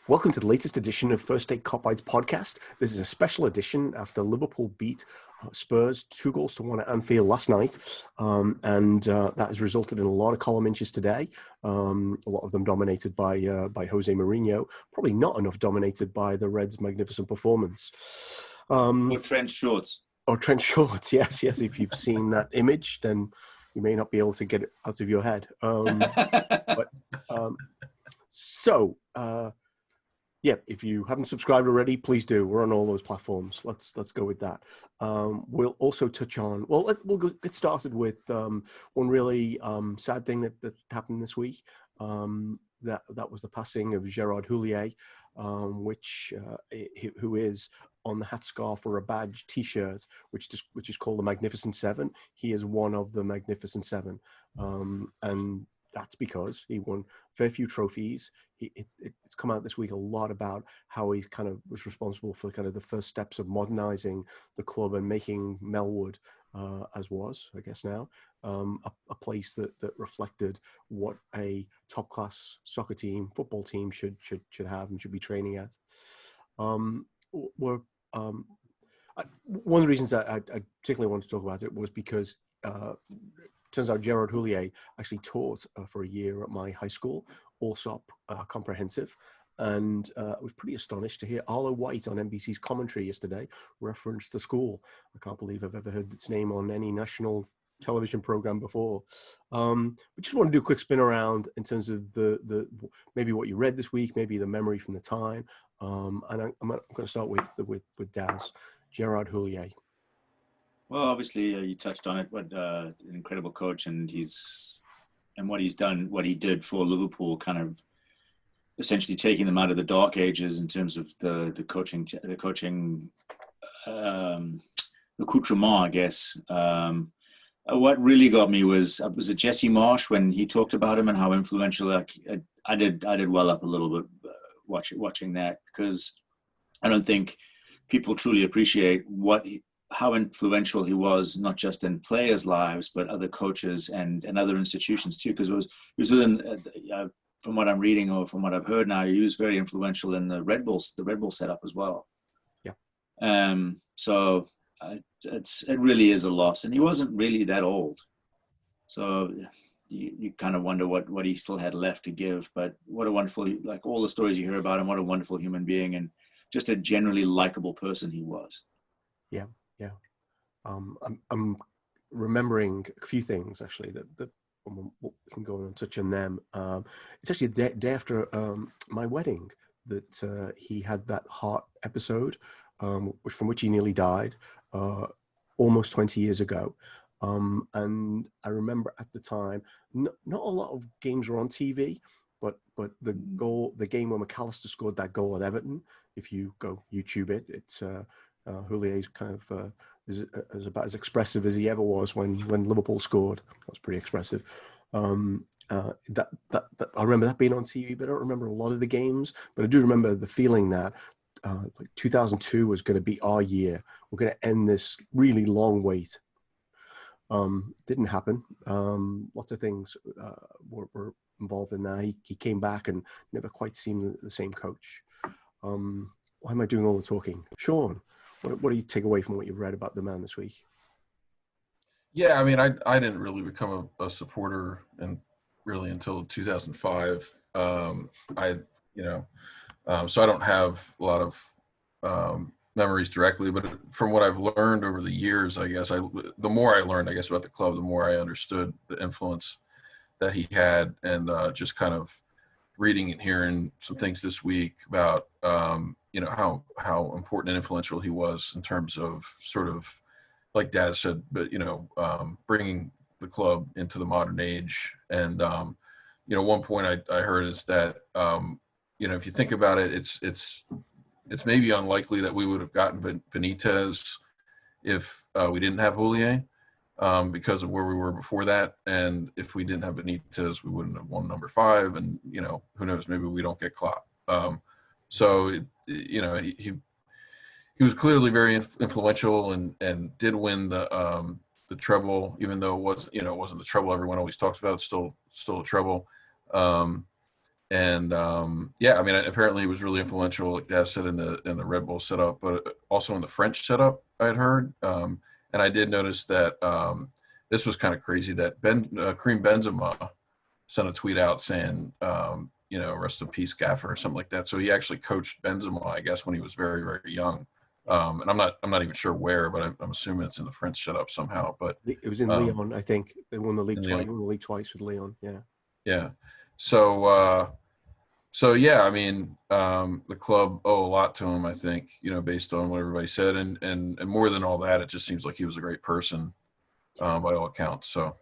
Welcome to the latest edition of First Take Copides podcast. This is a special edition after Liverpool beat Spurs 2-1 at Anfield last night. That has resulted in a lot of column inches today. A lot of them dominated by Jose Mourinho. Probably not enough dominated by the Reds' magnificent performance. Or Trent shorts. Or Trent shorts, yes. If you've seen that image, then you may not be able to get it out of your head. Yeah, if you haven't subscribed already, please do. We're on all those platforms. Let's go with that. We'll also touch on. We'll get started with one really sad thing that happened this week. That was the passing of Gerard Houllier, who is on the hat scarf or a badge T-shirt, which is called the Magnificent Seven. He is one of the Magnificent Seven, and that's because he won a fair few trophies. It's come out this week a lot about how he kind of was responsible for kind of the first steps of modernizing the club and making Melwood, I guess now, a place that reflected what a top-class soccer team, football team should have and should be training at. One of the reasons I particularly wanted to talk about it was because turns out Gerard Houllier actually taught for a year at my high school, Allsop Comprehensive, and I was pretty astonished to hear Arlo White on NBC's commentary yesterday reference the school. I can't believe I've ever heard its name on any national television program before. We just want to do a quick spin around in terms of the maybe what you read this week, maybe the memory from the time, and I'm going to start with Daz, Gerard Houllier. Well, obviously, you touched on it. What an incredible coach, and what he's done, what he did for Liverpool, kind of essentially taking them out of the dark ages in terms of the coaching accoutrement, I guess. What really got me was it Jessie Marsh when he talked about him and how influential. I did well up a little bit watching that, because I don't think people truly appreciate how influential he was, not just in players' lives, but other coaches and other institutions too. Because he was within, from what I'm reading or from what I've heard now, he was very influential in the Red Bull setup as well. Yeah. So it really is a loss, and he wasn't really that old. So you kind of wonder what he still had left to give. But what a wonderful, like all the stories you hear about him, what a wonderful human being and just a generally likable person he was. Yeah. I'm remembering a few things actually that we can go on and touch on them. It's actually a day after my wedding that he had that heart episode, from which he nearly died almost 20 years ago. And I remember at the time, not a lot of games were on TV, but the game where McAllister scored that goal at Everton, if you go YouTube it, it's Houlier's kind of is about as expressive as he ever was when Liverpool scored. That was pretty expressive. That I remember that being on TV, but I don't remember a lot of the games. But I do remember the feeling that like 2002 was going to be our year. We're going to end this really long wait. Didn't happen. Lots of things were involved in that. He came back and never quite seemed the same coach. Why am I doing all the talking? Sean, what do you take away from what you've read about the man this week? Yeah, I mean, I didn't really become a supporter until 2005. So I don't have a lot of memories directly, but from what I've learned over the years, I guess the more I learned, I guess, about the club, the more I understood the influence that he had, and just kind of reading and hearing some things this week about how important and influential he was in terms of sort of, like Dad said, but bringing the club into the modern age. And one point I heard is that if you think about it, it's maybe unlikely that we would have gotten Benitez if we didn't have Houllier, because of where we were before that. And if we didn't have Benitez, we wouldn't have won number 5. And, who knows, maybe we don't get Klopp. He was clearly very influential and did win the treble, even though it wasn't the treble everyone always talks about. It's still a treble. And yeah, I mean, apparently he was really influential, like Dad said, in the Red Bull setup, but also in the French setup, I had heard. And I did notice that this was kind of crazy that Karim Benzema sent a tweet out saying, rest in peace, Gaffer, or something like that. So he actually coached Benzema, I guess, when he was very, very young. And I'm not even sure where, but I'm assuming it's in the French setup somehow. But It was in Lyon, I think. They won the league in twice. Lyon. Won the league twice with Lyon. Yeah. Yeah. So yeah, I mean, the club owe a lot to him, I think, based on what everybody said, and more than all that, it just seems like he was a great person, by all accounts. So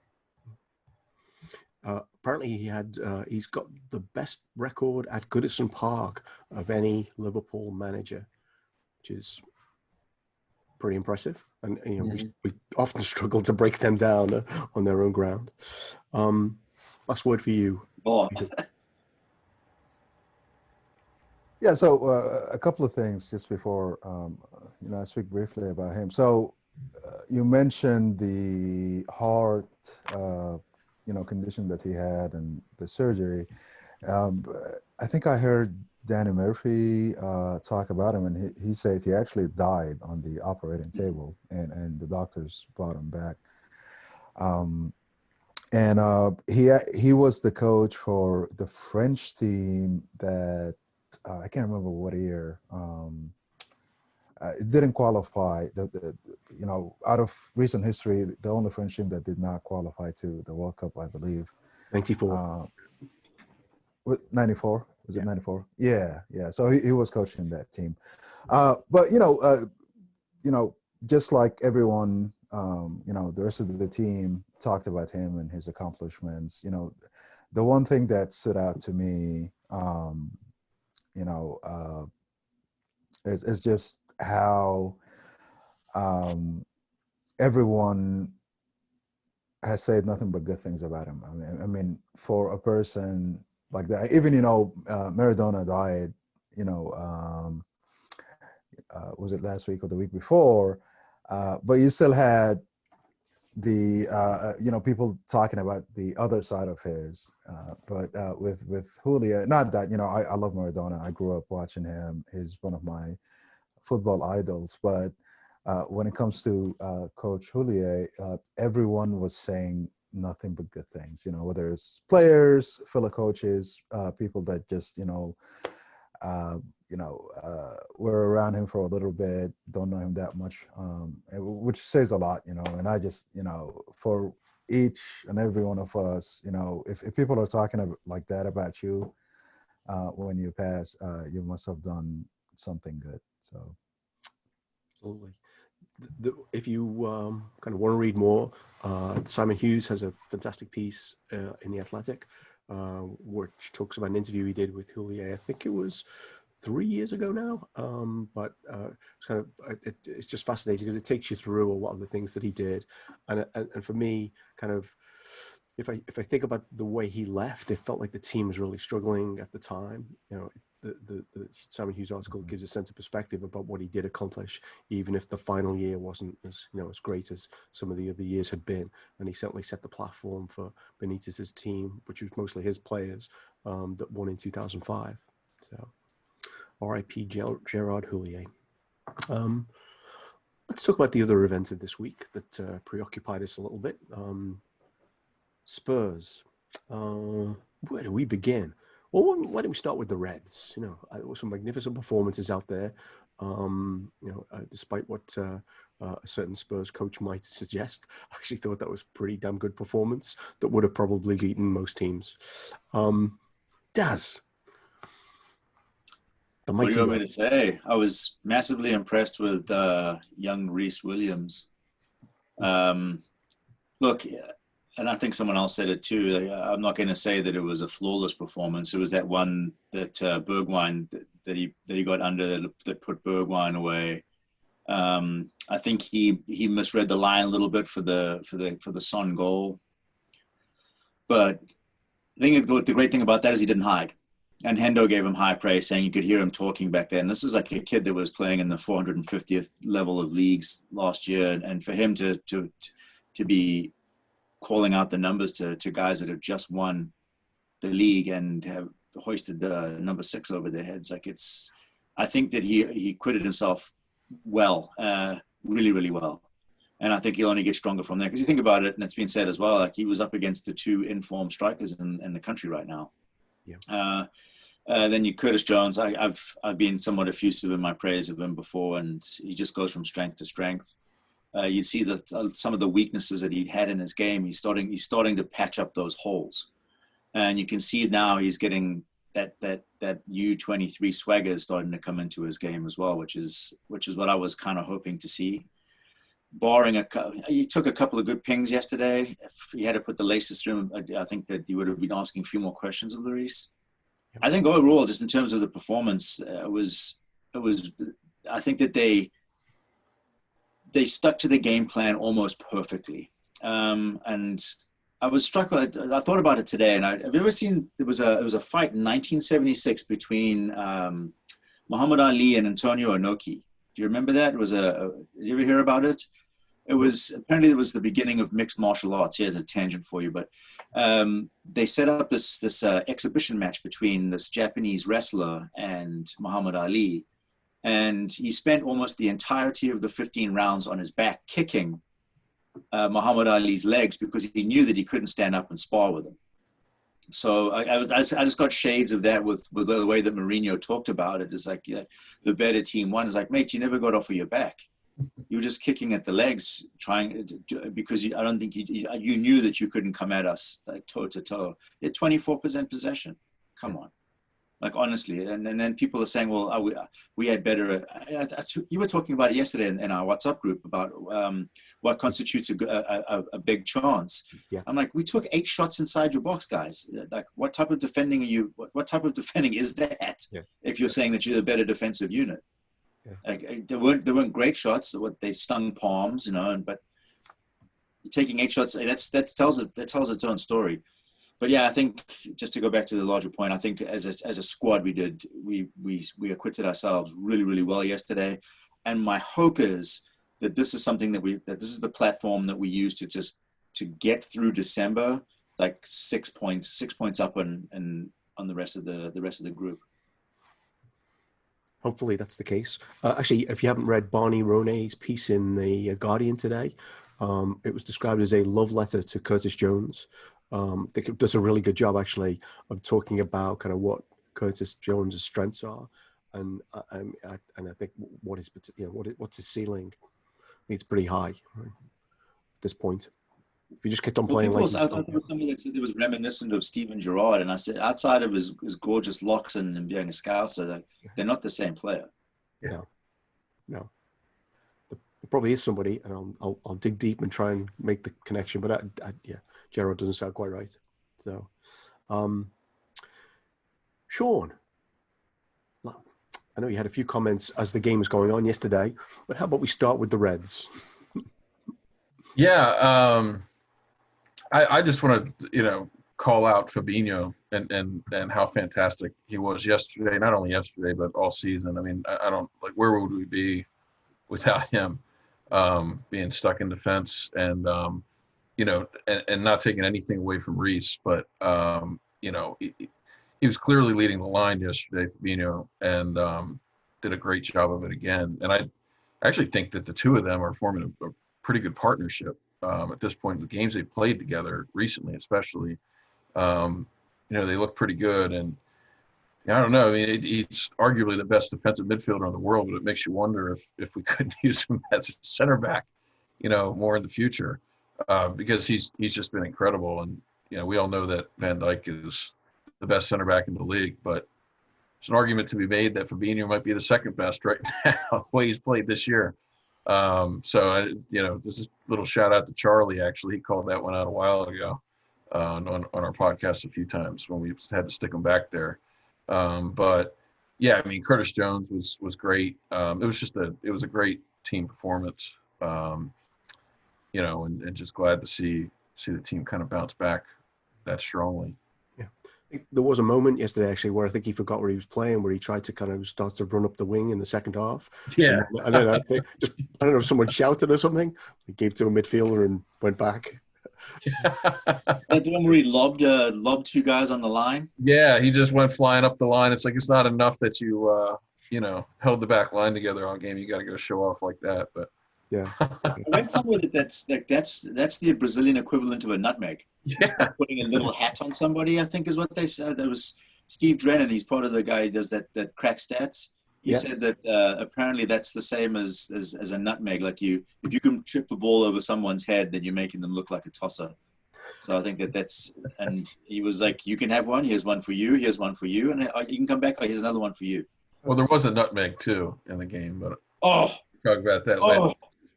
apparently, he's got the best record at Goodison Park of any Liverpool manager, which is pretty impressive. And we often struggle to break them down on their own ground. Last word for you. Oh. Yeah, so a couple of things just before I speak briefly about him. So you mentioned the heart, condition that he had and the surgery. I think I heard Danny Murphy talk about him, and he said he actually died on the operating table, and the doctors brought him back. He was the coach for the French team that I can't remember what year. It didn't qualify. Out of recent history, the only French team that did not qualify to the World Cup, I believe. 94. 94? Was it 94? Yeah. So he was coaching that team. Just like everyone, the rest of the team talked about him and his accomplishments. The one thing that stood out to me, is just how everyone has said nothing but good things about him. I mean, for a person like that, even Maradona died. Was it last week or the week before? But you still had the people talking about the other side of his. But with Houllier, not that I love Maradona. I grew up watching him. He's one of my football idols. But when it comes to Coach Houllier, everyone was saying nothing but good things. Whether it's players, fellow coaches, people that just were around him for a little bit, don't know him that much, which says a lot, and I just, for each and every one of us, if people are talking like that about you when you pass, you must have done something good. So Absolutely. If you kind of want to read more, Simon Hughes has a fantastic piece in The Athletic, which talks about an interview he did with Houllier. I think it was 3 years ago now, but it's just fascinating because it takes you through a lot of the things that he did, and for me, kind of, if I think about the way he left, it felt like the team was really struggling at the time. The Simon Hughes article gives a sense of perspective about what he did accomplish, even if the final year wasn't as great as some of the other years had been. And he certainly set the platform for Benitez's team, which was mostly his players, that won in 2005. So, R.I.P. Gerard Houllier. Let's talk about the other events of this week that preoccupied us a little bit. Spurs. Where do we begin? Well, why don't we start with the Reds? There were some magnificent performances out there. Despite what a certain Spurs coach might suggest, I actually thought that was a pretty damn good performance that would have probably beaten most teams. Daz. What do you want me to say? I was massively impressed with young Rhys Williams. Look, and I think someone else said it too. I'm not going to say that it was a flawless performance. It was that one that Bergwijn that he got under that put Bergwijn away. I think he misread the line a little bit for the Son goal. But I think the great thing about that is he didn't hide. And Hendo gave him high praise, saying you could hear him talking back then. This is like a kid that was playing in the 450th level of leagues last year, and for him to be calling out the numbers to guys that have just won the league and have hoisted the number 6 over their heads. Like I think that he acquitted himself well, really, really well. And I think he'll only get stronger from there. Because you think about it, and it's been said as well, like he was up against the 2 informed strikers in the country right now. Yeah. Then you Curtis Jones. I've been somewhat effusive in my praise of him before, and he just goes from strength to strength. You see that some of the weaknesses that he had in his game, he's starting to patch up those holes, and you can see now he's getting that U23 swagger is starting to come into his game as well, which is what I was kind of hoping to see. Barring he took a couple of good pings yesterday. If he had to put the laces through him, I think that he would have been asking a few more questions of Rhys. I think overall, just in terms of the performance, it was. I think that they stuck to the game plan almost perfectly, and I was struck by it. I thought about it today, and have you ever seen? It was a fight in 1976 between Muhammad Ali and Antonio Inoki. Do you remember that? Did you ever hear about it? It was the beginning of mixed martial arts. Here's a tangent for you, but they set up this exhibition match between this Japanese wrestler and Muhammad Ali, and he spent almost the entirety of the 15 rounds on his back kicking Muhammad Ali's legs because he knew that he couldn't stand up and spar with him. So I just got shades of that with the way that Mourinho talked about it. It's like the better team won. It's like, mate, you never got off of your back. You were just kicking at the legs, because I don't think you knew that you couldn't come at us like toe to toe. You had 24% possession. Come on, like honestly. And then people are saying, well, we had better. You were talking about it yesterday in our WhatsApp group about what constitutes a big chance. Yeah. I'm like, we took 8 shots inside your box, guys. Like, what type of defending are you? What type of defending is that? Yeah. If you're saying that you're the better defensive unit. Yeah. Like, there weren't great shots. They stung palms, but taking 8 shots, that tells its own story. But yeah, I think just to go back to the larger point, I think as a squad we acquitted ourselves really, really well yesterday, and my hope is that this is something that this is the platform that we use to get through December, like 6 points up on the rest of the group. Hopefully that's the case. Actually, if you haven't read Barney Ronay's piece in the Guardian today, it was described as a love letter to Curtis Jones. I think it does a really good job, actually, of talking about kind of what Curtis Jones' strengths are, and I think what's his ceiling. I think it's pretty high at this point. If you just kept on playing I thought there was somebody that said it was reminiscent of Steven Gerrard, and I said outside of his gorgeous locks and being a Scouser, they're not the same player. Yeah. No. There probably is somebody, and I'll dig deep and try and make the connection, but Gerrard doesn't sound quite right. So, Sean, I know you had a few comments as the game was going on yesterday, but how about we start with the Reds? Yeah, I just want to, call out Fabinho and how fantastic he was yesterday. Not only yesterday, but all season. I mean, I don't where would we be without him being stuck in defense and and not taking anything away from Rhys, but he was clearly leading the line yesterday, Fabinho, and did a great job of it again. And I actually think that the two of them are forming a pretty good partnership at this point in the games they've played together recently, especially. They look pretty good, and I don't know. I mean, he's arguably the best defensive midfielder in the world, but it makes you wonder if we couldn't use him as a center back, more in the future, because he's just been incredible. And we all know that Van Dijk is the best center back in the league, but there's an argument to be made that Fabinho might be the second best right now, the way he's played this year. This is a little shout out to Charlie. Actually, he called that one out a while ago on our podcast a few times when we had to stick him back there. But yeah, I mean, Curtis Jones was great. It was a great team performance. And just glad to see the team kind of bounce back that strongly. Yeah, there was a moment yesterday actually where I think he forgot where he was playing, where he tried to kind of start to run up the wing in the second half. Yeah, I don't know if someone shouted or something. He gave to a midfielder and went back. That one where he lobbed two guys on the line. Yeah, he just went flying up the line. It's like it's not enough that you held the back line together all game. You got to go show off like that. But Yeah. I read somewhere that's the Brazilian equivalent of a nutmeg. yeah, Putting a little hat on somebody, I think is what they said. That was Steve Drennan. He's part of the guy who does that crack stats. He said that apparently that's the same as a nutmeg. Like if you can trip the ball over someone's head, then you're making them look like a tosser. So I think that's, and he was like, you can have one. Here's one for you. Here's one for you. And you can come back. Oh, here's another one for you. well, there was a nutmeg too in the game, but Oh, talk about that later.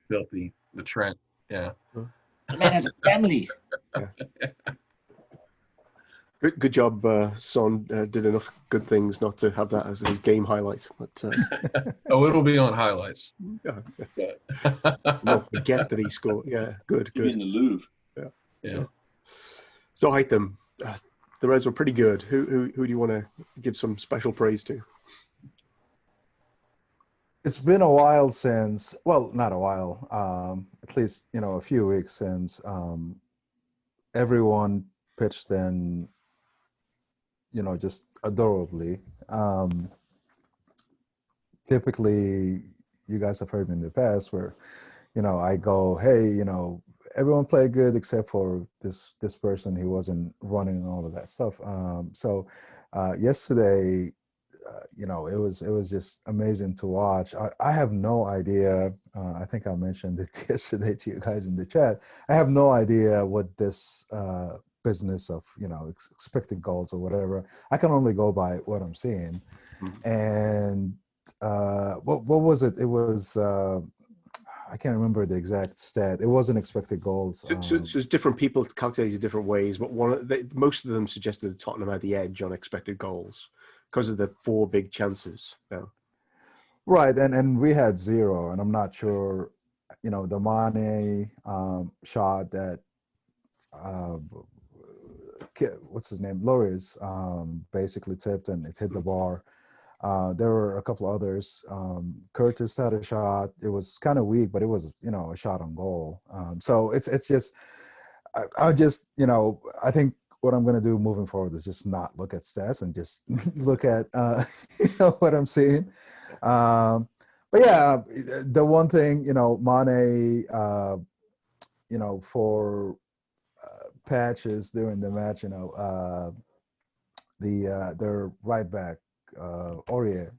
Filthy, the Trent. Yeah. the man has a family. Good job, Son. Did enough good things not to have that as his game highlight. But Oh, it'll be on highlights. we'll forget that he scored. Yeah, good. In the Louvre. Yeah. So, Hytham, the Reds were pretty good. Who do you want to give some special praise to? It's been a while since, well, not a while, at least, a few weeks since everyone pitched in, just adorably. Typically, you guys have heard me in the past where, I go, hey, everyone played good except for this person. He wasn't running and all of that stuff. So yesterday, it was just amazing to watch. I have no idea. I think I mentioned it yesterday to you guys in the chat. I have no idea what this business of expected goals or whatever. I can only go by what I'm seeing. Mm-hmm. And what was it? It was I can't remember the exact stat. It wasn't expected goals. So there's different people calculated different ways, but most of them suggested that Tottenham had the edge on expected goals because of the 4 big chances. Yeah. Right, and we had 0, and I'm not sure, the Mane shot that, what's his name, Loris, basically tipped and it hit the bar. There were a couple others. Curtis had a shot. It was kind of weak, but it was, a shot on goal. So it's just, I just, I think what I'm going to do moving forward is just not look at stats and just look at, what I'm seeing. But yeah, the one thing, Mane, for patches during the match, their right back, Aurier,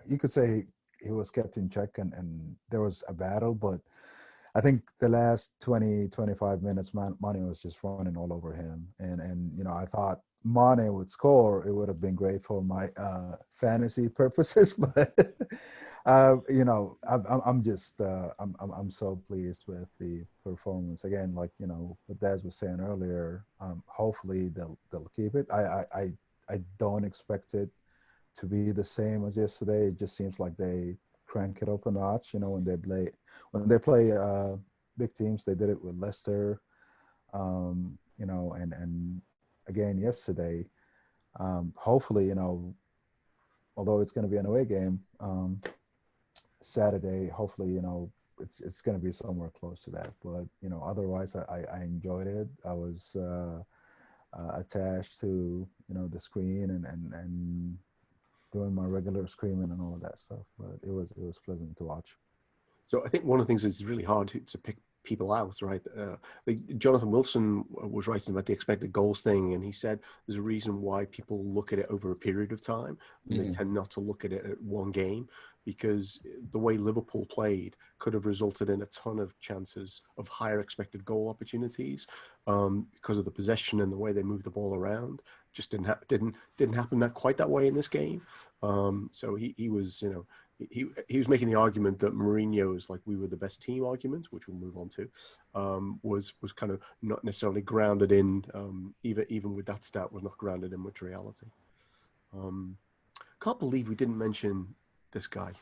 you could say he was kept in check and there was a battle, but I think the last 20, 25 minutes, Mane was just running all over him. And I thought Mane would score. It would have been great for my fantasy purposes, but I'm just I'm so pleased with the performance. Again, like what Daz was saying earlier. Hopefully they'll keep it. I don't expect it to be the same as yesterday. It just seems like they crank it up a notch. When they play big teams. They did it with Leicester. And again yesterday. Hopefully, although it's going to be an away game Saturday, hopefully, it's going to be somewhere close to that. But otherwise, I enjoyed it. I was attached to the screen and doing my regular screaming and all of that stuff. But it was pleasant to watch. So I think one of the things is really hard to pick people out, right? Like Jonathan Wilson was writing about the expected goals thing, and he said there's a reason why people look at it over a period of time. And they tend not to look at it at one game, because the way Liverpool played could have resulted in a ton of chances of higher expected goal opportunities because of the possession and the way they moved the ball around. Just didn't happen that quite that way in this game. So he was, he was making the argument that Mourinho's like we were the best team argument, which we'll move on to, was kind of not necessarily grounded in even with that stat was not grounded in much reality. Can't believe we didn't mention this guy.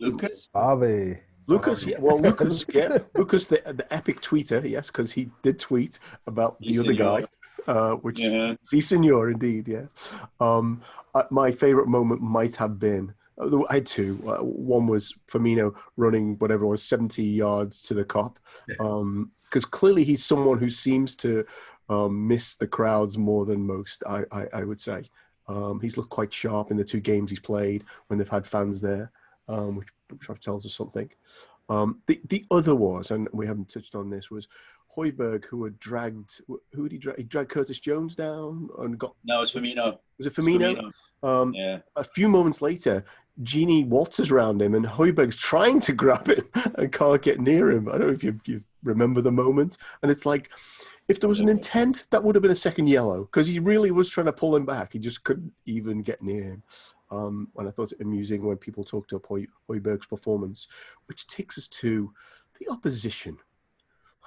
Lucas? Bobby. Lucas, yeah. Well, Lucas, yeah. Lucas, the epic tweeter, yes, because he did tweet about the other guy. Which si senor indeed, yeah. My favorite moment might have been I had two. One was Firmino running whatever it was 70 yards to the Kop, because clearly he's someone who seems to miss the crowds more than most. I would say he's looked quite sharp in the two games he's played when they've had fans there, which tells us something. The other was, and we haven't touched on this, was Højbjerg, who had dragged. Who did he drag? He dragged Curtis Jones down and got. No, it was Firmino. Was it Firmino? Yeah. A few moments later, Genie waltzes around him, and Højbjerg's trying to grab him and can't get near him. I don't know if you remember the moment. And it's like, if there was an intent, that would have been a second yellow, because he really was trying to pull him back. He just couldn't even get near him. And I thought it amusing when people talked up Højbjerg's performance, which takes us to the opposition.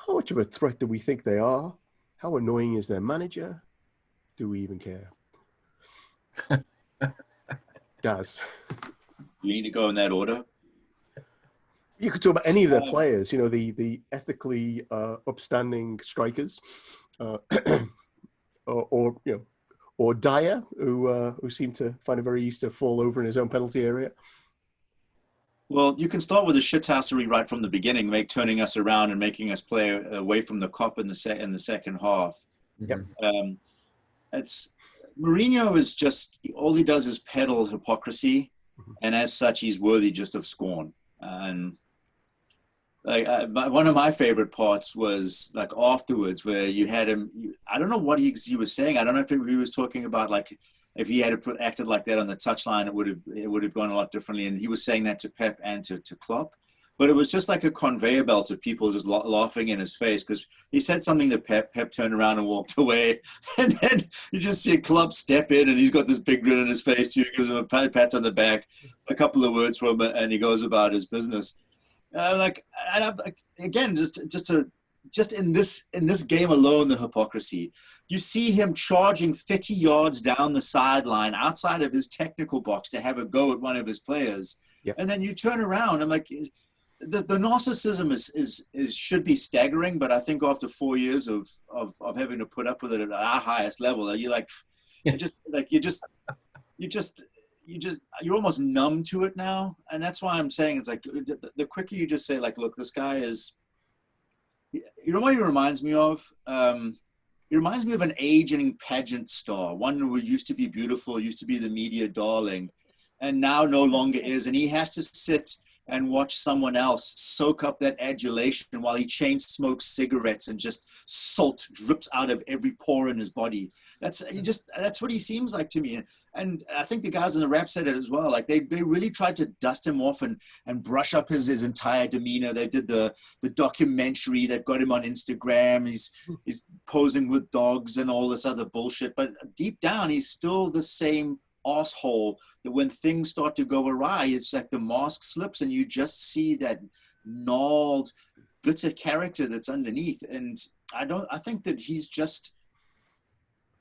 How much of a threat do we think they are? How annoying is their manager? Do we even care? Daz. You need to go in that order. You could talk about any of their players, the ethically upstanding strikers, or Dyer, who seemed to find it very easy to fall over in his own penalty area. Well, you can start with the shithousery right from the beginning, turning us around and making us play away from the Kop in the second half. Yep. Mourinho is just, all he does is peddle hypocrisy, and as such, he's worthy just of scorn. And one of my favorite parts was afterwards, where you had him. I don't know what he was saying. I don't know if he was talking about if he had acted like that on the touchline, it would have gone a lot differently. And he was saying that to Pep and to Klopp. But it was just like a conveyor belt of people just laughing in his face, because he said something to Pep. Pep turned around and walked away. And then you just see Klopp step in, and he's got this big grin on his face too. He gives him a pat on the back, a couple of words from him, and he goes about his business. Again, just in this game alone, the hypocrisy. You see him charging 30 yards down the sideline outside of his technical box to have a go at one of his players. Yep. And then you turn around, I'm like, the narcissism is should be staggering, but I think after 4 years of having to put up with it at our highest level, you're almost numb to it now. And that's why I'm saying it's like, the quicker you just say, look, this guy is, you know what he reminds me of? He reminds me of an aging pageant star, one who used to be beautiful, used to be the media darling, and now no longer is. And he has to sit and watch someone else soak up that adulation while he chain smokes cigarettes and just salt drips out of every pore in his body. That's what he seems like to me. And I think the guys in the rap said it as well. They really tried to dust him off and brush up his entire demeanor. They did the documentary. They've got him on Instagram. He's posing with dogs and all this other bullshit. But deep down, he's still the same asshole that when things start to go awry, it's like the mask slips and you just see that gnarled, bitter character that's underneath. And I think that he's just,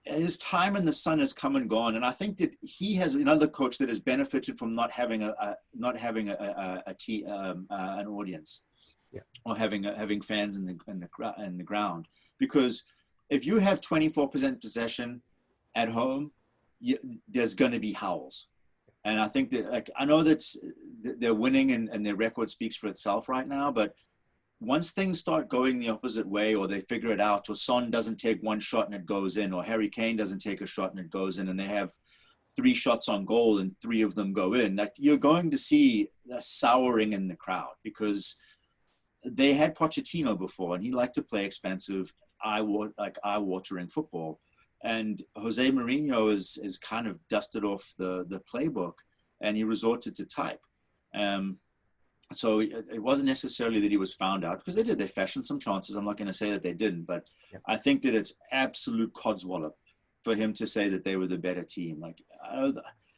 his time in the sun has come and gone, and I think that he has another coach that has benefited from not having an audience, or having fans in the ground. Because if you have 24% possession at home, there's going to be howls, and I think that I know that they're winning and their record speaks for itself right now, but once things start going the opposite way, or they figure it out, or Son doesn't take one shot and it goes in, or Harry Kane doesn't take a shot and it goes in, and they have 3 shots on goal and 3 of them go in, you're going to see a souring in the crowd, because they had Pochettino before, and he liked to play expensive, eye-watering football. And Jose Mourinho is kind of dusted off the playbook, and he resorted to type. So it wasn't necessarily that he was found out, because they fashioned some chances. I'm not going to say that they didn't, but I think that it's absolute codswallop for him to say that they were the better team.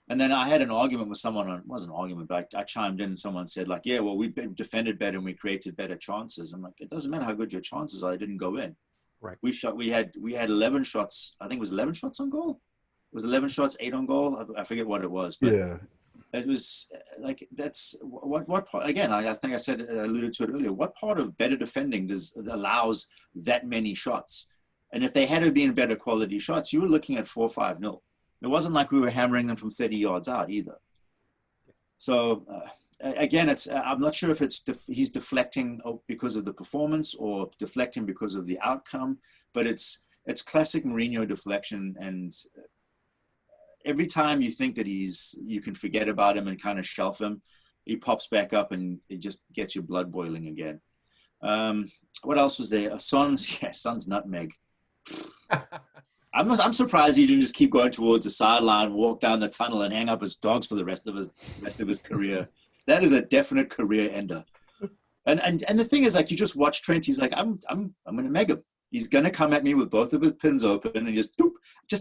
And then I had an argument with someone, it wasn't an argument, but I chimed in and someone said yeah, well, we defended better and we created better chances. I'm like, it doesn't matter how good your chances are. They didn't go in. Right. We had 11 shots. I think it was 11 shots on goal. It was 11 shots, 8 on goal. I forget what it was, but it was that's what part, again, I think I alluded to it earlier. What part of better defending allows that many shots? And if they had been better quality shots, you were looking at 4-5-0. It wasn't like we were hammering them from 30 yards out either. So again, I'm not sure if he's deflecting because of the performance or deflecting because of the outcome, but it's classic Mourinho deflection. And every time you think that you can forget about him and kind of shelf him, he pops back up and it just gets your blood boiling again. What else was there? Son's nutmeg. I'm surprised he didn't just keep going towards the sideline, walk down the tunnel, and hang up his dogs for the rest of his career. That is a definite career ender. And the thing is, like, you just watch Trent. He's like, I'm going to meg him. He's going to come at me with both of his pins open, and just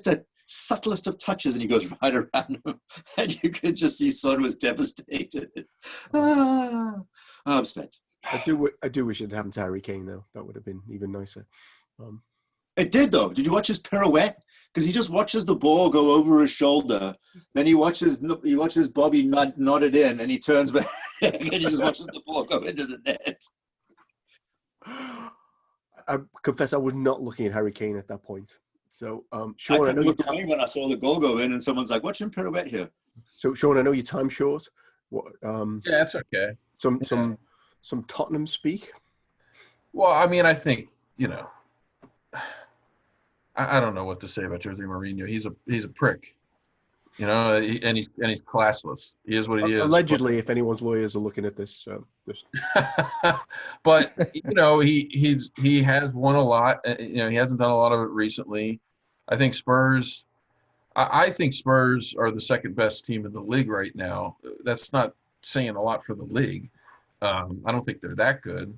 the subtlest of touches, and he goes right around him, and you could just see Son was devastated. I'm spent. I do wish it had happened to Harry Kane, though. That would have been even nicer. It did, though. Did you watch his pirouette? Because he just watches the ball go over his shoulder. Then he watches Bobby nod it in, and he turns back, and he just watches the ball go into the net. I confess I was not looking at Harry Kane at that point. So, Sean, I couldn't look away when I saw the goal go in, and someone's like, "Watch him pirouette here." So, Sean, I know your time's short. What? Yeah, that's okay. Some Tottenham speak. Well, I mean, I think, I don't know what to say about Jose Mourinho. He's a prick, and he's classless. He is what he is. Allegedly, if anyone's lawyers are looking at this, just. But he has won a lot. He hasn't done a lot of it recently. I think Spurs. I think Spurs are the second best team in the league right now. That's not saying a lot for the league. I don't think they're that good.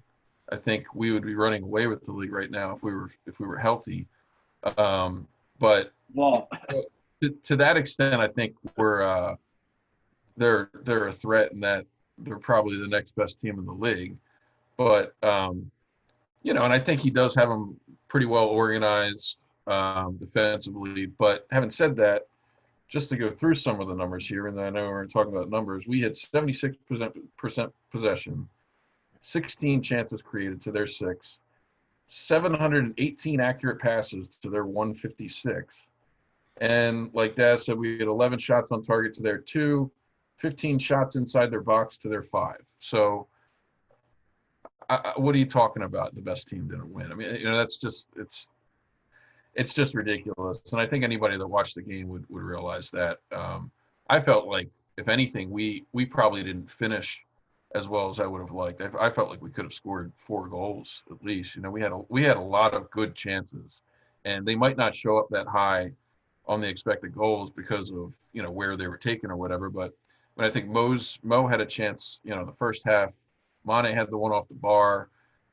I think we would be running away with the league right now if we were healthy. But to that extent, I think they're a threat, and that they're probably the next best team in the league. But and I think he does have them pretty well organized defensively. But having said that, just to go through some of the numbers here, and I know we're talking about numbers, we had 76% possession, 16 chances created to their 6, 718 accurate passes to their 156. And like Daz said, we had 11 shots on target to their 2, 15 shots inside their box to their 5. So what are you talking about? The best team didn't win. I mean, that's just, it's just ridiculous. And I think anybody that watched the game would realize that. I felt like, if anything, we probably didn't finish as well as I would have liked. I felt like we could have scored 4 goals at least. We had a lot of good chances, and they might not show up that high on the expected goals because of where they were taken or whatever. But when I think Mo had a chance, the first half, Mane had the one off the bar.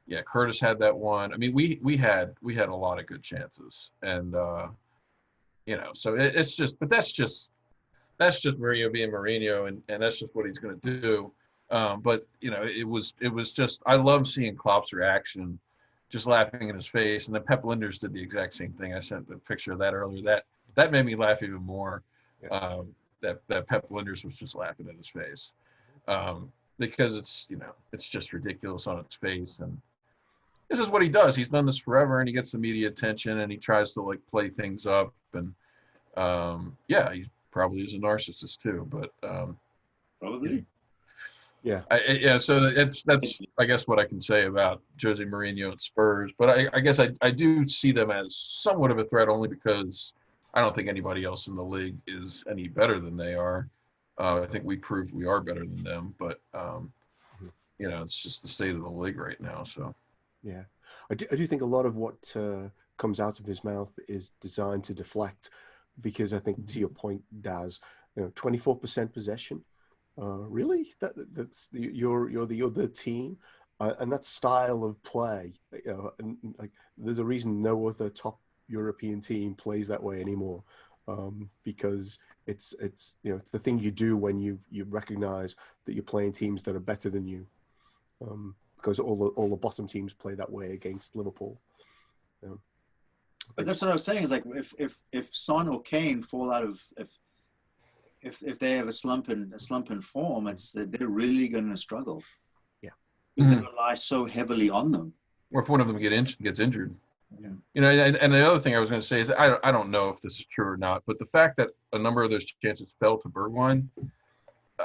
Yeah, Curtis had that one. I mean, we had a lot of good chances, and so it's just, but that's just Mourinho being Mourinho, and that's just what he's going to do. But it was just, I love seeing Klopp's reaction, just laughing in his face, and then Pep Linders did the exact same thing. I sent the picture of that earlier. That made me laugh even more. Yeah. That Pep Linders was just laughing in his face, because it's just ridiculous on its face, and this is what he does. He's done this forever, and he gets the media attention, and he tries to play things up, and he probably is a narcissist too, but probably. Yeah. So that's I guess what I can say about Jose Mourinho and Spurs. But I guess I do see them as somewhat of a threat, only because I don't think anybody else in the league is any better than they are. I think we proved we are better than them, but it's just the state of the league right now. So yeah, I do think a lot of what comes out of his mouth is designed to deflect, because I think, to your point, Daz, 24% possession. Really? That's you're the other team, and that style of play. And there's a reason no other top European team plays that way anymore, because it's the thing you do when you recognize that you're playing teams that are better than you, because all the bottom teams play that way against Liverpool. But that's what I was saying, is like, if Son or Kane fall out of, if they have a slump in form, they're really going to struggle. Yeah, because they rely so heavily on them. Or if one of them gets injured. Yeah. And the other thing I was going to say is, I don't know if this is true or not, but the fact that a number of those chances fell to Bergwijn,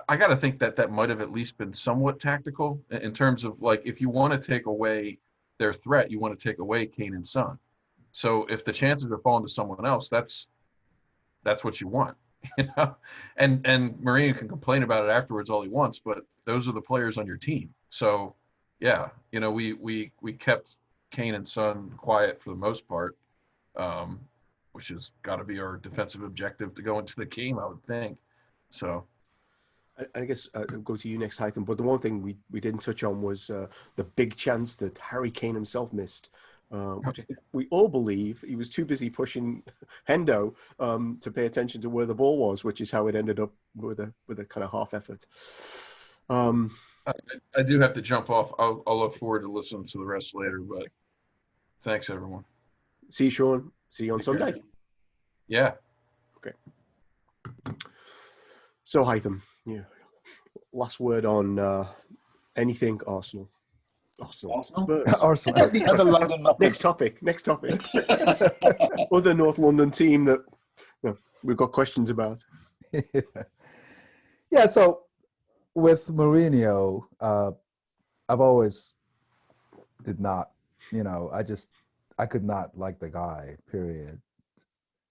I got to think that that might have at least been somewhat tactical in terms of like if you want to take away their threat, you want to take away Kane and Son. So if the chances are falling to someone else, that's what you want, you know. And Mourinho can complain about it afterwards all he wants, but those are the players on your team. So yeah, you know, we kept Kane and Son quiet for the most part, um, which has got to be our defensive objective to go into the game, I would think. So. I guess I'll go to you next, Hytham. But the one thing we didn't touch on was the big chance that Harry Kane himself missed, which I think we all believe he was too busy pushing Hendo to pay attention to where the ball was, which is how it ended up with a kind of half effort. I do have to jump off. I'll look forward to listening to the rest later, but thanks, everyone. See you, Sean. See you on Take care. Sunday. Yeah. Okay. So, Hytham, yeah. Last word on anything Arsenal. Arsenal? Spurs. Arsenal. The other London Next topic. Other North London team that we've got questions about. Yeah, so with Mourinho, I've always did not, I could not like the guy, period.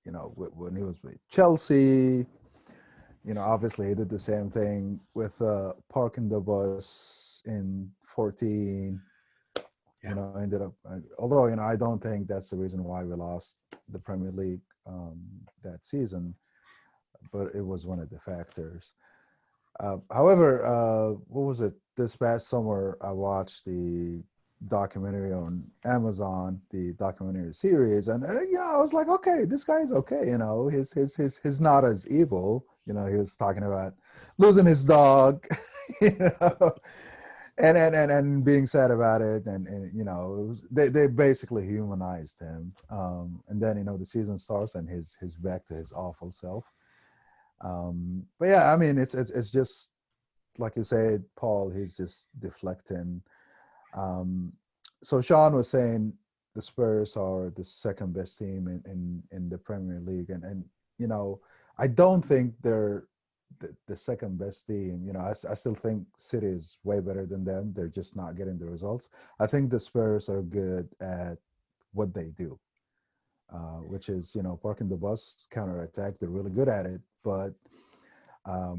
You know, when he was with Chelsea, obviously he did the same thing with parking the bus in 14. Yeah. Ended up, although, I don't think that's the reason why we lost the Premier League that season, but it was one of the factors. However, what was it? This past summer, I watched the documentary on Amazon, the documentary series, and I was like, okay, this guy's okay. He's not as evil. He was talking about losing his dog, and being sad about it, and it was, they basically humanized him. And then the season starts, and he's back to his awful self. But yeah, I mean, it's just like you said, Paul. He's just deflecting. So Sean was saying the Spurs are the second best team in the Premier League, and I don't think they're the second best team. I still think City is way better than them. They're just not getting the results. I think the Spurs are good at what they do, which is parking the bus, counter attack. They're really good at it, but I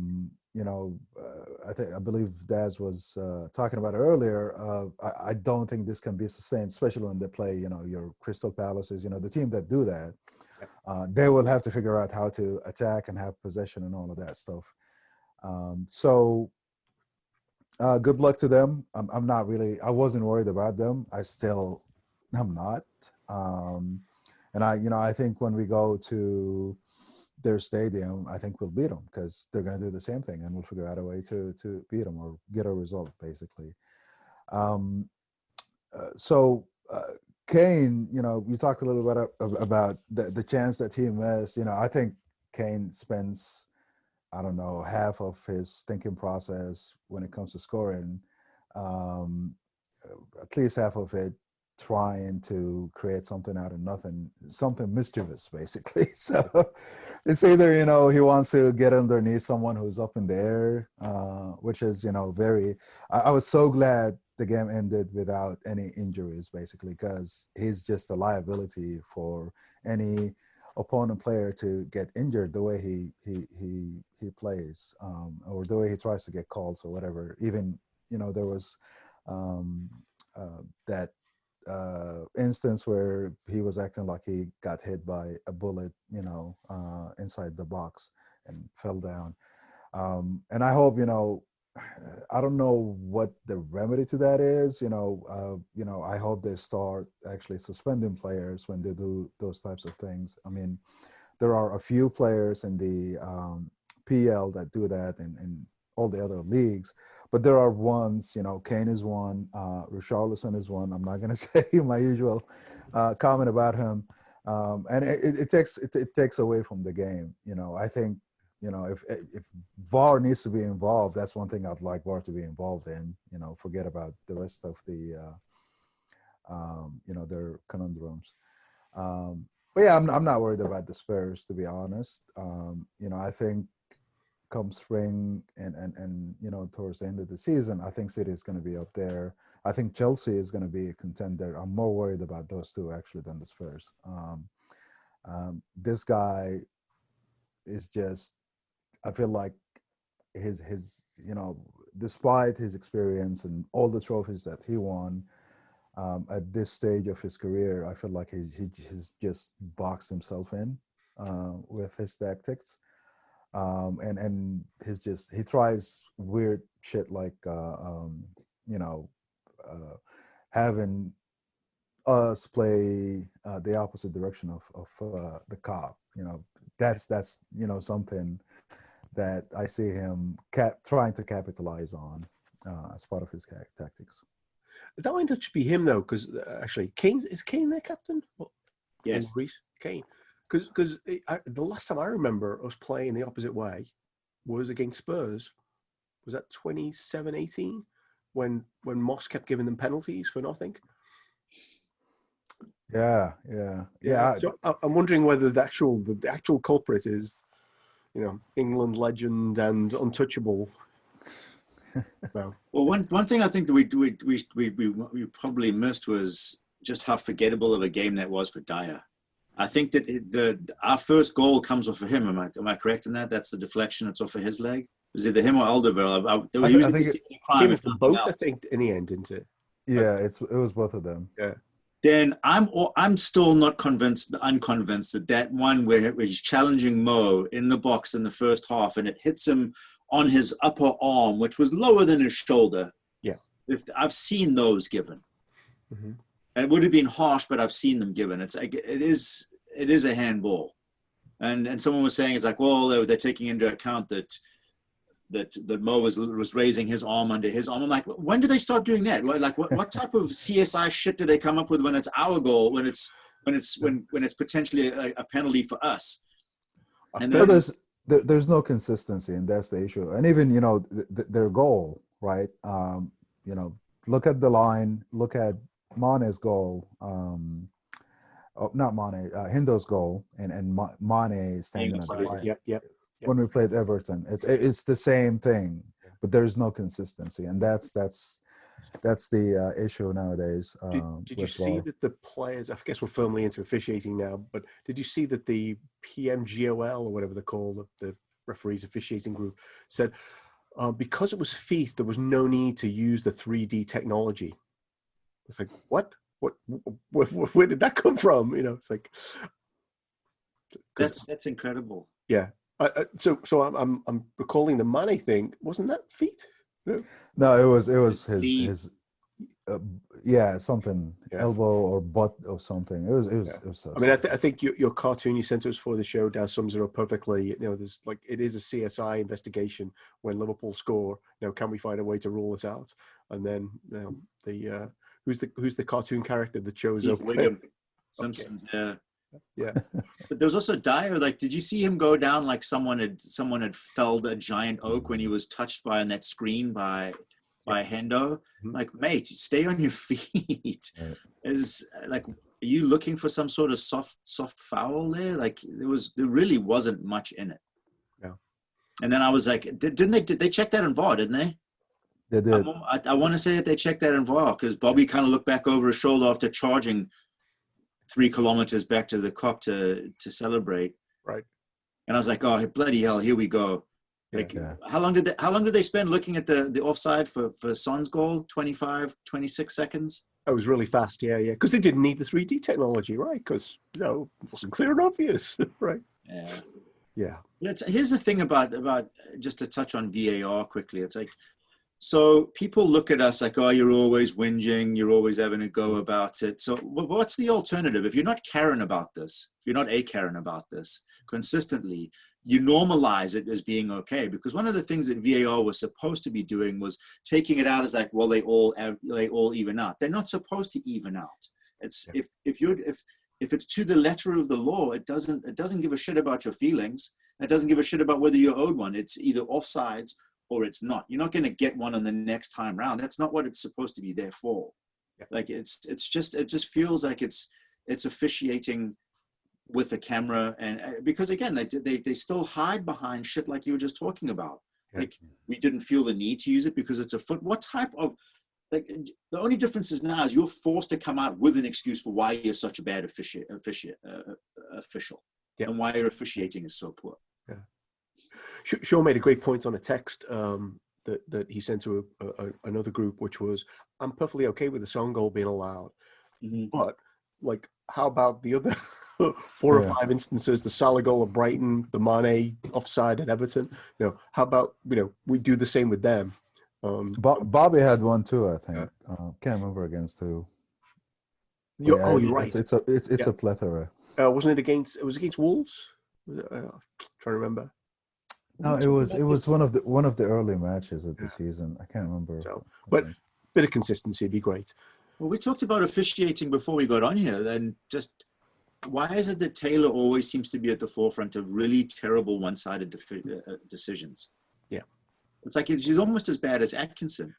believe Daz was talking about earlier. I don't think this can be sustained, especially when they play, your Crystal Palaces, the team that do that. They will have to figure out how to attack and have possession and all of that stuff. So good luck to them. I'm not really, I wasn't worried about them. I'm not. And I think when we go to their stadium, I think we'll beat them because they're going to do the same thing, and we'll figure out a way to beat them or get a result, basically. So Kane, you talked a little bit about the chance that he missed. I think Kane spends, I don't know, half of his thinking process when it comes to scoring, at least half of it trying to create something out of nothing, something mischievous, basically. So it's either, he wants to get underneath someone who's up in the air, which is, very, I was so glad the game ended without any injuries, basically, because he's just a liability for any opponent player to get injured the way he plays, or the way he tries to get calls or whatever. Even, there was that instance where he was acting like he got hit by a bullet, inside the box and fell down. And I hope, I don't know what the remedy to that is. I hope they start actually suspending players when they do those types of things. I mean, there are a few players in the PL that do that, and all the other leagues, but there are ones, Kane is one, Richarlison is one. I'm not going to say my usual comment about him, and it takes away from the game. I think, if VAR needs to be involved, that's one thing I'd like VAR to be involved in. Forget about the rest of the their conundrums. But yeah, I'm not worried about the Spurs, to be honest. I think come spring and towards the end of the season, I think City is going to be up there. I think Chelsea is going to be a contender. I'm more worried about those two actually than the Spurs. This guy is just, I feel like his despite his experience and all the trophies that he won, at this stage of his career, I feel like he's just boxed himself in with his tactics. And he tries weird shit like having us play the opposite direction of the cop. That's something that I see him trying to capitalize on as part of his tactics. That might not be him though, because actually, is Kane their captain? Yes, Rhys, Kane. Because the last time I remember us playing the opposite way was against Spurs. Was that 27-18 when Moss kept giving them penalties for nothing? Yeah. So I'm wondering whether the actual culprit is, England legend and untouchable. So. Well, one thing I think that we probably missed was just how forgettable of a game that was for Dyer. I think that our first goal comes off of him. Am I correct in that? That's the deflection. It's off of his leg. Was it him or Alderweireld? I think it came off both. I think in the end, didn't it? Yeah, it was both of them. Yeah. Then I'm still not unconvinced that one where he's challenging Mo in the box in the first half and it hits him on his upper arm, which was lower than his shoulder. Yeah. I've seen those given. Mm-hmm. And it would have been harsh, but I've seen them given. It is a handball. And someone was saying, it's like, well, they're taking into account that Mo was raising his arm under his arm. I'm like, when do they start doing that? Like, what type of CSI shit do they come up with when it's our goal, when it's potentially a penalty for us? And then, there's no consistency, and that's the issue. And even their goal, right? Look at the line. Look at Mane's goal. Not Mane. Hindo's goal, and Mane standing at the line. Yep. When we played Everton, it's the same thing, but there's no consistency, and that's the issue nowadays. Did you see that the players? I guess we're firmly into officiating now, but did you see that the PMGOL or whatever they call the referees officiating group said because it was feet, there was no need to use the 3D technology? It's like what? Where did that come from? It's like that's incredible. Yeah. So I'm recalling the Mane thing. Wasn't that feet? No, it was his something elbow or butt or something. It was I mean, I think your cartoon you sent us for the show now sums it up perfectly. There's it is a CSI investigation. When Liverpool score, can we find a way to rule this out? And then the who's the cartoon character that shows up? Simpsons. Okay. Yeah. But there was also Dyer. Like, did you see him go down like someone had felled a giant oak when he was touched by on that screen by Hendo? Mm-hmm. Like, mate, stay on your feet. Right. Is like, are you looking for some sort of soft foul there? Like, there really wasn't much in it. No. And then I was like, did they check that in VAR? Didn't they? They did. I want to say that they checked that in VAR because Bobby kind of looked back over his shoulder after charging 3 kilometers back to the cop to celebrate. Right. And I was like, oh, bloody hell, here we go. Like, how long did they spend looking at the offside for Son's goal? 25, 26 seconds? That was really fast. Yeah. Because they didn't need the 3D technology, right? Because, it wasn't clear and obvious, right? Yeah. Here's the thing about just to touch on VAR quickly. It's like, so people look at us like, oh, you're always whinging, you're always having a go about it. So what's the alternative? If you're not caring about this, if you're not caring about this consistently, you normalize it as being okay. Because one of the things that VAR was supposed to be doing was taking it out as like, well, they all even out. They're not supposed to even out. It's if it's to the letter of the law, it doesn't give a shit about your feelings. It doesn't give a shit about whether you're owed one. It's either offsides or it's not. You're not going to get one on the next time round. That's not what it's supposed to be there for. Yeah. Like it just feels like it's officiating with the camera, and because again, they still hide behind shit like you were just talking about. Yeah. Like, we didn't feel the need to use it because it's a foot. What type of, like, the only difference is now is you're forced to come out with an excuse for why you're such a bad official, Yeah. and why your officiating is so poor. Yeah. Shaw made a great point on a text that he sent to another group, which was, I'm perfectly okay with the Son goal being allowed, but like, how about the other 4 or 5 instances, the Salah goal at Brighton, the Mane offside at Everton? How about, we do the same with them? Bobby had one too, I think. Can't remember against who. You're It's right. It's a plethora. Wasn't it against? It was against Wolves. Trying to remember. No, it was one of the early matches of the season. I can't remember. So, but bit of consistency would be great. Well, we talked about officiating before we got on here, and just why is it that Taylor always seems to be at the forefront of really terrible one-sided decisions? Yeah. It's like she's almost as bad as Atkinson.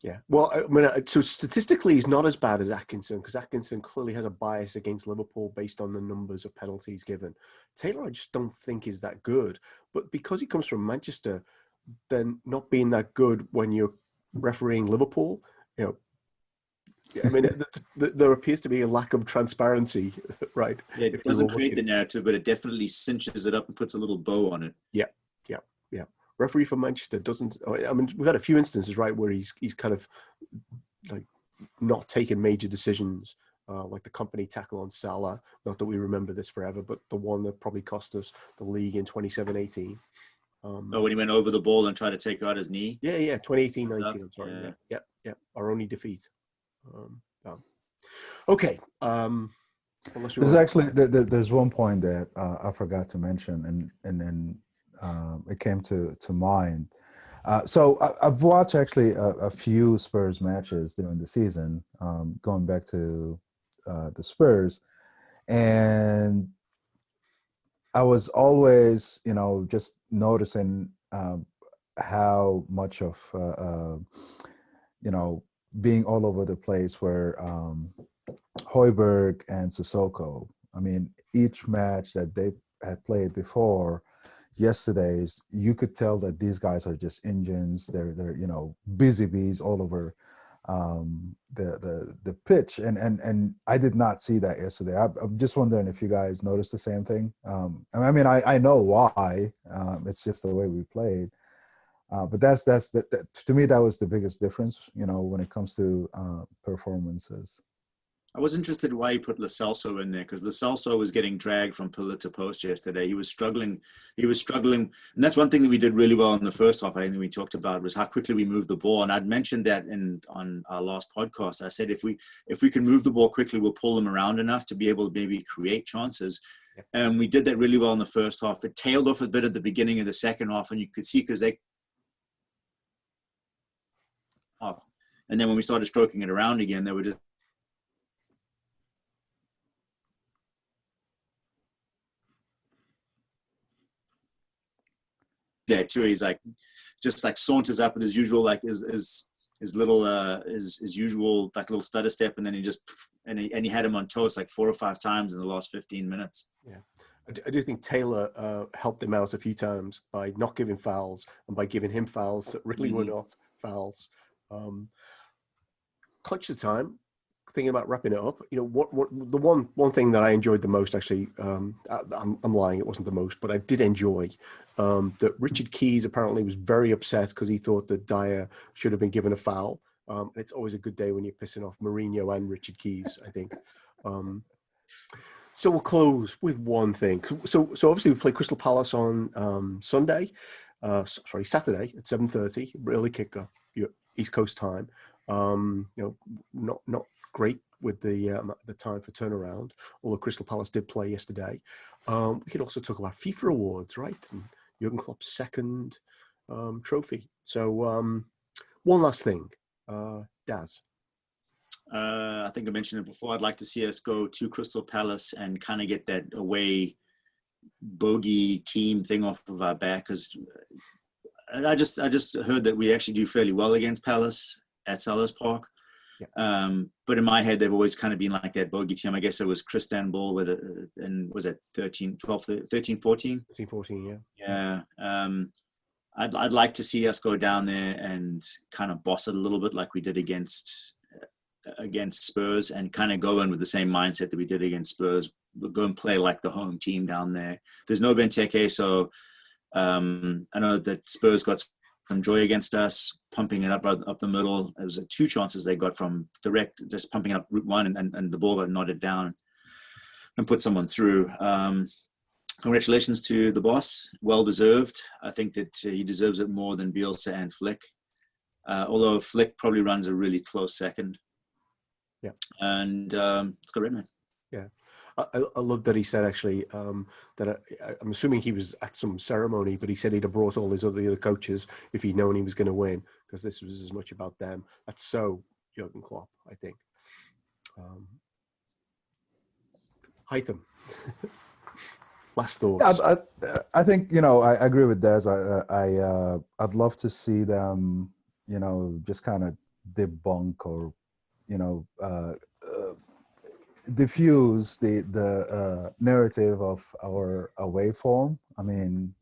Yeah. Well, I mean, so statistically, he's not as bad as Atkinson, because Atkinson clearly has a bias against Liverpool based on the numbers of penalties given. Taylor, I just don't think is that good. But because he comes from Manchester, then not being that good when you're refereeing Liverpool, I mean, there appears to be a lack of transparency, right? Yeah, it doesn't create the narrative, but it definitely cinches it up and puts a little bow on it. Yeah. Referee for Manchester doesn't. I mean, we've had a few instances, right, where he's kind of like not taking major decisions, like the company tackle on Salah. Not that we remember this forever, but the one that probably cost us the league in 27-18. When he went over the ball and tried to take out his knee? Yeah, 2018-19, I'm sorry. Yeah. Our only defeat. Okay. There's one point that I forgot to mention, and then it came to mind. So I've watched actually a few Spurs matches during the season, going back to the Spurs, and I was always, just noticing how much of, being all over the place where Højbjerg and Sissoko, I mean, each match that they had played before yesterday's, you could tell that these guys are just engines. They're busy bees all over the pitch, and I did not see that yesterday. I'm just wondering if you guys noticed the same thing. I mean, I know why. It's just the way we played. But that's to me, that was the biggest difference, when it comes to performances. I was interested why he put Lo Celso in there, because Lo Celso was getting dragged from pillar to post yesterday. He was struggling. And that's one thing that we did really well in the first half, I think we talked about, was how quickly we moved the ball. And I'd mentioned that on our last podcast. I said, if we can move the ball quickly, we'll pull them around enough to be able to maybe create chances. And we did that really well in the first half. It tailed off a bit at the beginning of the second half, and you could see because they off. And then when we started stroking it around again, they were just there too. He's like, just like saunters up with his usual, like his little his usual like little stutter step, and then he had him on toast like 4 or 5 times in the last 15 minutes. Yeah, I do think Taylor helped him out a few times by not giving fouls and by giving him fouls that really were not fouls. Clutch the time. Thinking about wrapping it up, what the one thing that I enjoyed the most, actually, I'm lying, it wasn't the most, but I did enjoy that Richard Keys apparently was very upset because he thought that Dyer should have been given a foul. And it's always a good day when you're pissing off Mourinho and Richard Keys, I think. So we'll close with one thing. So obviously we play Crystal Palace on Saturday at 7:30, early kicker, East Coast time. Not great with the time for turnaround, although Crystal Palace did play yesterday. We could also talk about FIFA awards, right? And Jurgen Klopp's second trophy. So one last thing, Daz. I think I mentioned it before. I'd like to see us go to Crystal Palace and kind of get that away bogey team thing off of our back, because I just heard that we actually do fairly well against Palace at Selhurst Park. But in my head, they've always kind of been like that bogey team. I guess it was Istanbul with it, and was it 13, 14? 13, 14, yeah. Yeah. I'd like to see us go down there and kind of boss it a little bit like we did against Spurs, and kind of go in with the same mindset that we did against Spurs. We'll go and play like the home team down there. There's no Benteke, so I know that Spurs got some joy against us, pumping it up the middle. There was 2 chances they got from direct, just pumping it up route one, and the ball got nodded down and put someone through. Congratulations to the boss. Well deserved. I think that he deserves it more than Bielsa and Flick. Although Flick probably runs a really close second. Yeah. And let's go Redman. Yeah. I love that he said, actually, that I'm assuming he was at some ceremony, but he said he'd have brought all the other coaches if he'd known he was going to win, because this was as much about them. That's so Jurgen Klopp, I think. Hytham. Last thoughts. I think, I agree with Des. I'd love to see them, just kind of debunk or, diffuse the narrative of our away form. I mean,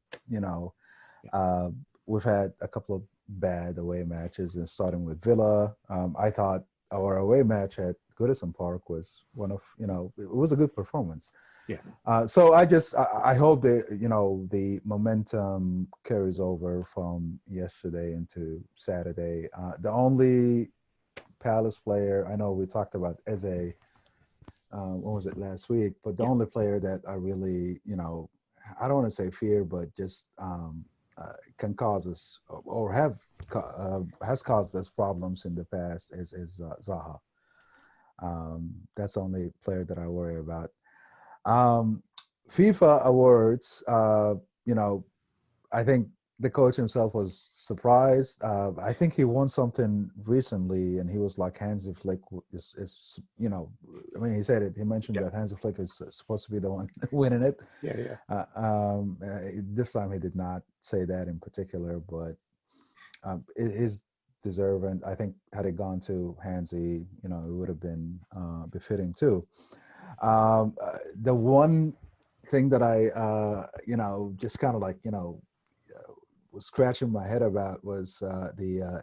we've had a couple of bad away matches, and starting with Villa. I thought our away match at Goodison Park was one of, it was a good performance. Yeah. So I hope that, the momentum carries over from yesterday into Saturday. The only Palace player, I know we talked about Eze, what was it, last week, but the only player that I really, I don't want to say fear, but just can cause us, or has caused us problems in the past is Zaha. That's the only player that I worry about. FIFA awards, I think the coach himself was surprised. I think he won something recently, and he was like, Hansi Flick is he said it. He mentioned that Hansi Flick is supposed to be the one winning it. This time he did not say that in particular, but it is deserving. I think had it gone to Hansi, it would have been befitting too. The one thing that I, just kind of like, was scratching my head about was the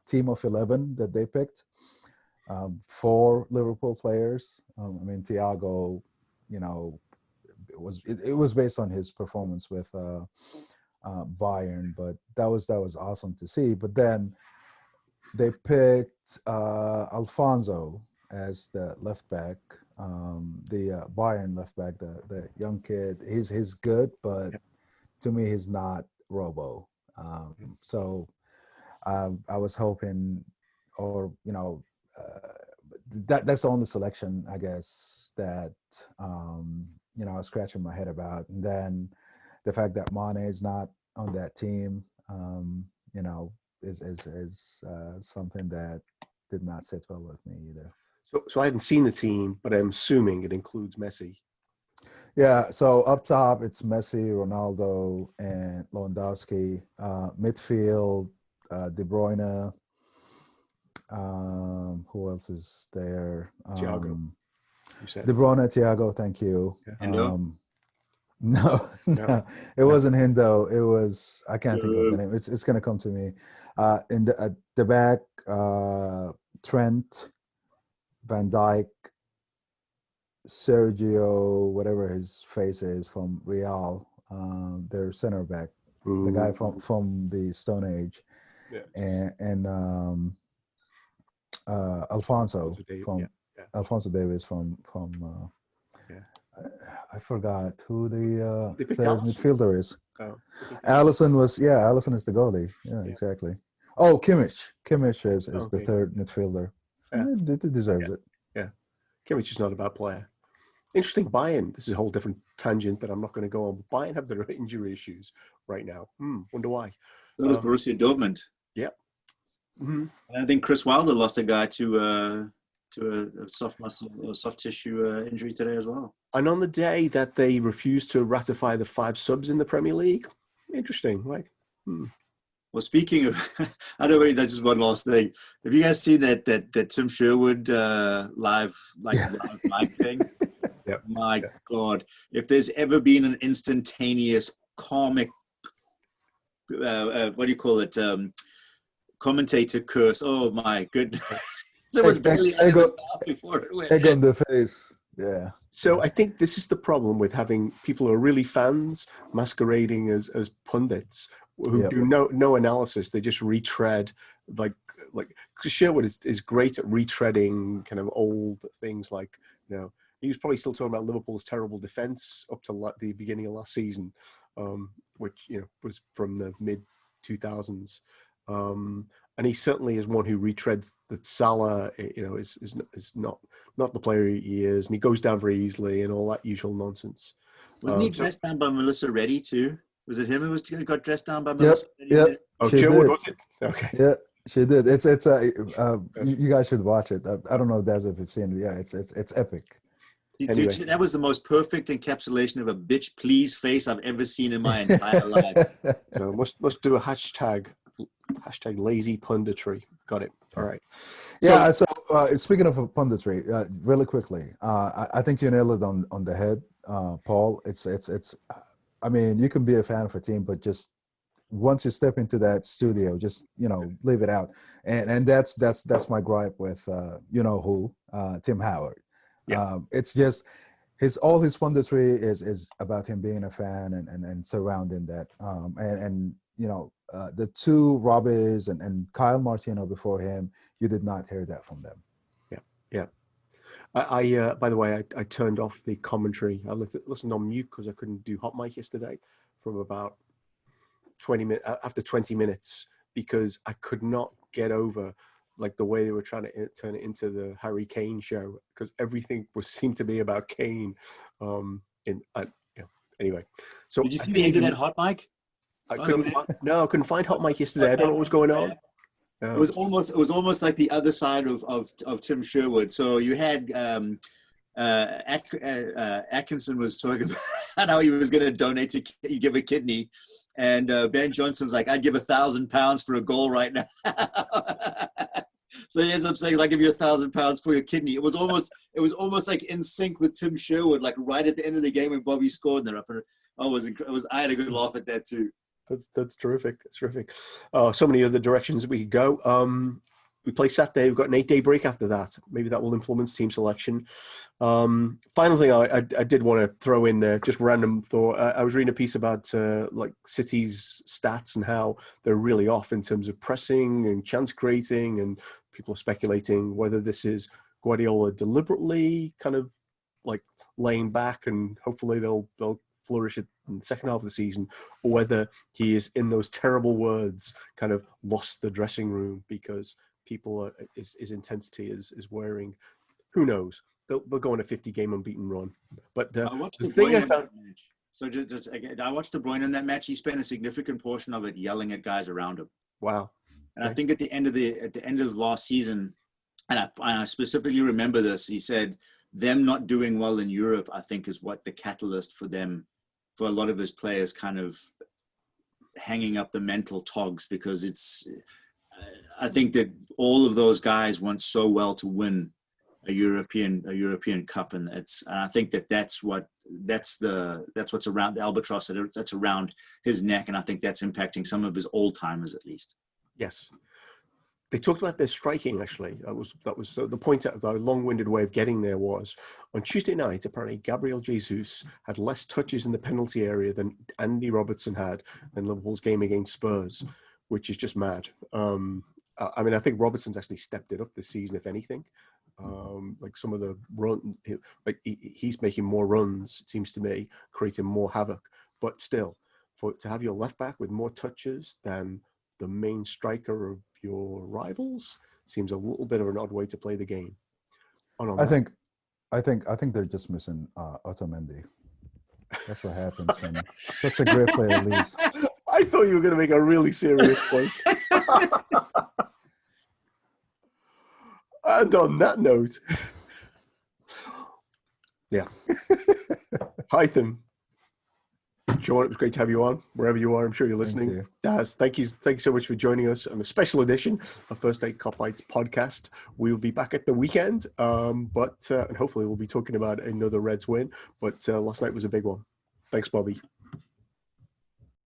team of 11 that they picked. 4 Liverpool players. Thiago, it was based on his performance with Bayern, but that was awesome to see. But then they picked Alfonso as the left back, the Bayern left back, the young kid. He's good, but to me, he's not Robo. So I was hoping, or that's the only selection, I guess, that I was scratching my head about. And then the fact that Mane is not on that team, is something that did not sit well with me either. So I haven't seen the team, but I'm assuming it includes Messi. Yeah, so up top it's Messi, Ronaldo, and Lewandowski. Midfield, De Bruyne. Who else is there? Thiago. You said De Bruyne, Thiago. Thank you. Yeah. No, it wasn't Hendo. It was, I can't think of the name. It's gonna come to me. In the back, Trent, Van Dijk, Sergio, whatever his face is, from Real, their center back, the guy from the Stone Age, and Alfonso Davies from I forgot who the third midfielder is. Alisson is the goalie. Yeah, exactly. Oh, Kimmich is the third midfielder. It deserves it. Yeah, Kimmich is not a bad player. Interesting. Bayern. This is a whole different tangent that I'm not going to go on. Bayern have their injury issues right now. Wonder why. So does Borussia Dortmund. Yeah. Mm-hmm. I think Chris Wilder lost a guy to a soft tissue injury today as well. And on the day that they refused to ratify the 5 subs in the Premier League. Interesting, right? Well, speaking of, I don't know, that's just one last thing. Have you guys seen that Tim Sherwood live thing? Yep. My God, if there's ever been an instantaneous comic, what do you call it? Commentator curse. Oh my goodness. It was barely out of his mouth before it went. Egg on the face. Yeah. So I think this is the problem with having people who are really fans masquerading as pundits who do no analysis. They just retread like because Sherwood is great at retreading kind of old things like, you know, he was probably still talking about Liverpool's terrible defense up to the beginning of last season, which, you know, was from the mid 2000s. And he certainly is one who retreads that Salah, you know, is not the player he is, and he goes down very easily and all that usual nonsense. Wasn't he dressed down by Melissa Reddy too? Was it him who got dressed down by Melissa Reddy? Yep. Oh, Sherwood, was it? Okay. Yeah, she did. It's you guys should watch it. I don't know, Daz, if you've seen it. Yeah, it's epic. Anyway. Dude, that was the most perfect encapsulation of a bitch please face I've ever seen in my entire life. So must do a hashtag lazy punditry. Got it. All right. Yeah. So speaking of punditry, really quickly, I think you nailed it on the head, Paul. It's. I mean, you can be a fan of a team, but just once you step into that studio, just, you know, leave it out. And that's my gripe with you know who, Tim Howard. Yeah. It's just all his punditry is about him being a fan and surrounding that. And you know, the two Robbies and Kyle Martino before him, you did not hear that from them. Yeah. I by the way, I turned off the commentary. I listened on mute because I couldn't do hot mic yesterday from about 20 minutes after 20 minutes because I could not get over like the way they were trying to turn it into the Harry Kane show because everything seemed to be about Kane. Anyway, so did you see the end of that hot mic? I couldn't find hot mic yesterday. I don't know what was going on. It was almost like the other side of Tim Sherwood. So you had Atkinson was talking about how he was going to donate to give a kidney, and Ben Johnson's like, I'd give £1,000 for a goal right now. So he ends up saying, I'll give you £1,000 for your kidney. It was almost like in sync with Tim Sherwood, like right at the end of the game when Bobby scored, and they're up. I had a good laugh at that too. That's terrific. That's terrific. So many other directions we could go. We play Saturday. We've got an 8-day break after that. Maybe that will influence team selection. Final thing I did want to throw in there, just random thought. I was reading a piece about like City's stats and how they're really off in terms of pressing and chance creating, and people are speculating whether this is Guardiola deliberately kind of like laying back and hopefully they'll flourish in the second half of the season, or whether he is, in those terrible words, kind of lost the dressing room because people his intensity is wearing. Who knows? They'll go on a 50-game unbeaten run. But I watched the thing I found. So just again, I watched De Bruyne in that match. He spent a significant portion of it yelling at guys around him. Wow. And I think at the end of last season, and I specifically remember this, he said them not doing well in Europe, I think, is what the catalyst for them, for a lot of his players, kind of hanging up the mental togs, because I think that all of those guys want so well to win a European Cup, and I think that's what's around the albatross that's around his neck, and I think that's impacting some of his old timers at least. Yes. They talked about their striking, actually. That was so the point. The long-winded way of getting there was on Tuesday night. Apparently, Gabriel Jesus had less touches in the penalty area than Andy Robertson had in Liverpool's game against Spurs, which is just mad. I mean, I think Robertson's actually stepped it up this season, if anything. Like some of the run, like he's making more runs. It seems to me, creating more havoc. But still, to have your left back with more touches than the main striker of your rivals seems a little bit of an odd way to play the game. I think they're just missing Otamendi. That's what happens when such a great player leaves. I thought you were going to make a really serious point. And on that note, yeah, Hytham. Sean, it was great to have you on wherever you are. I'm sure you're listening. you. Daz, thank you so much for joining us on the special edition of First Aid Cop Lights podcast. We'll be back at the weekend, and hopefully we'll be talking about another Reds win. But last night was a big one. Thanks, Bobby.